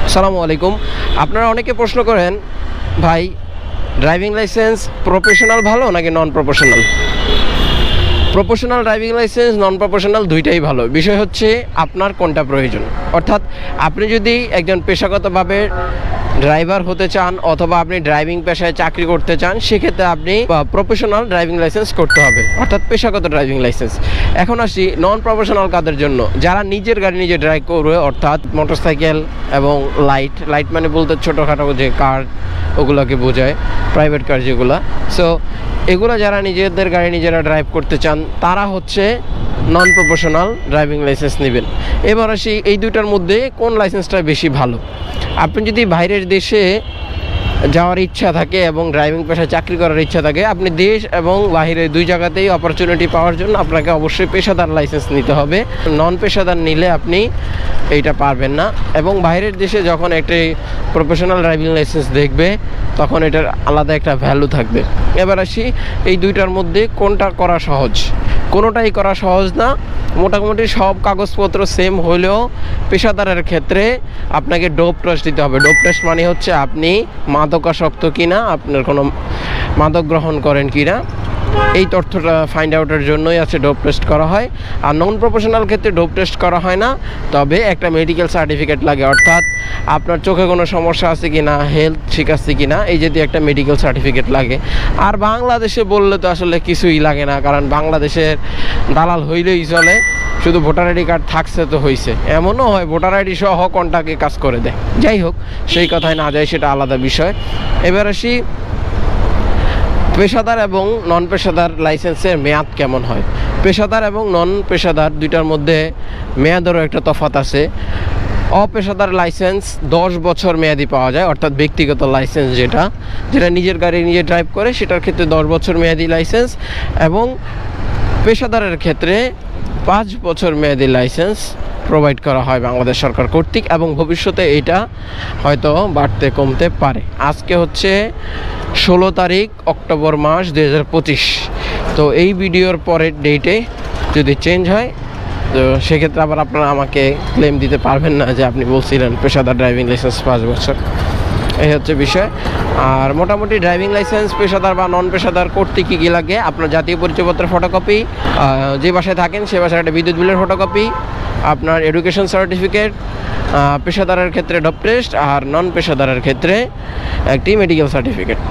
আসসালামু আলাইকুম। আপনারা অনেকে প্রশ্ন করেন, ভাই ড্রাইভিং লাইসেন্স প্রফেশনাল ভালো নাকি non professional? Professional driving licence, non professional দুইটাই ভালো। বিষয় হচ্ছে আপনার কোনটা প্রয়োজন। অর্থাৎ আপনি যদি একজন পেশাগতভাবে ড্রাইভার হতে চান অথবা আপনি ড্রাইভিং পেশায় চাকরি করতে চান, সেক্ষেত্রে আপনি প্রফেশনাল ড্রাইভিং লাইসেন্স করতে হবে, অর্থাৎ পেশাগত ড্রাইভিং লাইসেন্স। এখন আসি নন প্রফেশনাল কাদের জন্য, যারা নিজের গাড়ি নিজে ড্রাইভ করবে, অর্থাৎ মোটরসাইকেল এবং লাইট মানে বলতে ছোটোখাটো যে কার ওগুলোকে বোঝায়, প্রাইভেট কার যেগুলো। সো এগুলো যারা নিজেদের গাড়ি নিজেরা ড্রাইভ করতে চান তারা হচ্ছে নন প্রফেশনাল ড্রাইভিং লাইসেন্স নেবেন। এবার আসি এই দুইটার মধ্যে কোন লাইসেন্সটা বেশি ভালো। আপনি যদি বাইরের দেশে যাওয়ার ইচ্ছা থাকে এবং ড্রাইভিং পেশায় চাকরি করার ইচ্ছা থাকে, আপনি দেশ এবং বাইরে দুই জায়গাতেই অপরচুনিটি পাওয়ার জন্য আপনাকে অবশ্যই পেশাদার লাইসেন্স নিতে হবে। নন পেশাদার নিলে আপনি এইটা পারবেন না। এবং বাইরের দেশে যখন একটি প্রফেশনাল ড্রাইভিং লাইসেন্স দেখবে তখন এটার আলাদা একটা ভ্যালু থাকবে। এবার আসি এই দুইটার মধ্যে কোনটা করা সহজ। কোনোটাই করা সহজ না, মোটামুটি সব কাগজপত্র সেম হলেও পেশাদারের ক্ষেত্রে আপনাকে ডোপ টেস্ট দিতে হবে। ডোপ টেস্ট মানে হচ্ছে আপনি মাদকাসক্ত কিনা, আপনার কোনো মাদক গ্রহণ করেন কিনা, এই তথ্যটা ফাইন্ড আউটের জন্যই আছে ডোপ টেস্ট করা হয়। আর নন প্রফেশনাল ক্ষেত্রে ডোপ টেস্ট করা হয় না, তবে একটা মেডিকেল সার্টিফিকেট লাগে, অর্থাৎ আপনার চোখে কোনো সমস্যা আছে কি না, হেলথ ঠিক আছে কি না, এই যদি একটা মেডিকেল সার্টিফিকেট লাগে। আর বাংলাদেশে বললে তো আসলে কিছুই লাগে না, কারণ বাংলাদেশের দালাল হইলেই চলে, শুধু ভোটার আইডি কার্ড থাকছে তো হয়েছে। এমনও হয় ভোটার আইডি সহ কন্টাকে কাজ করে দেয়। যাই হোক, সেই কথায় না যায়, সেটা আলাদা বিষয়। এবার আসি পেশাদার এবং নন পেশাদার লাইসেন্সের মেয়াদ কেমন হয়। পেশাদার এবং নন পেশাদার দুইটার মধ্যে মেয়াদেরও একটা তফাৎ আছে। অপেশাদার লাইসেন্স 10 বছর মেয়াদি পাওয়া যায়, অর্থাৎ ব্যক্তিগত লাইসেন্স যেটা নিজের গাড়ি নিজে ড্রাইভ করে, সেটার ক্ষেত্রে 10 বছর মেয়াদি লাইসেন্স। এবং পেশাদারের ক্ষেত্রে 5 বছর মেয়াদি লাইসেন্স প্রোভাইড করা হয় বাংলাদেশ সরকার কর্তৃক, এবং ভবিষ্যতে এটা হয়তো বাড়তে কমতে পারে। আজকে হচ্ছে 16 তারিখ অক্টোবর মাস 2025। তো এই ভিডিওর পরের ডেটে যদি চেঞ্জ হয় তো সেক্ষেত্রে আবার আপনারা আমাকে ক্লেম দিতে পারবেন না যে আপনি বলছিলেন পেশাদার ড্রাইভিং লাইসেন্স 5 বছর। এই হচ্ছে বিষয়। আর মোটামুটি ড্রাইভিং লাইসেন্স পেশাদার বা নন পেশাদার করতে কী কী লাগে, আপনার জাতীয় পরিচয়পত্রের ফটোকপি, যে বাসায় থাকেন সে বাসায় একটা বিদ্যুৎ বিলের ফটোকপি, আপনার এডুকেশন সার্টিফিকেট, পেশাদারের ক্ষেত্রে ডোপ টেস্ট, আর নন পেশাদারের ক্ষেত্রে একটি মেডিকেল সার্টিফিকেট।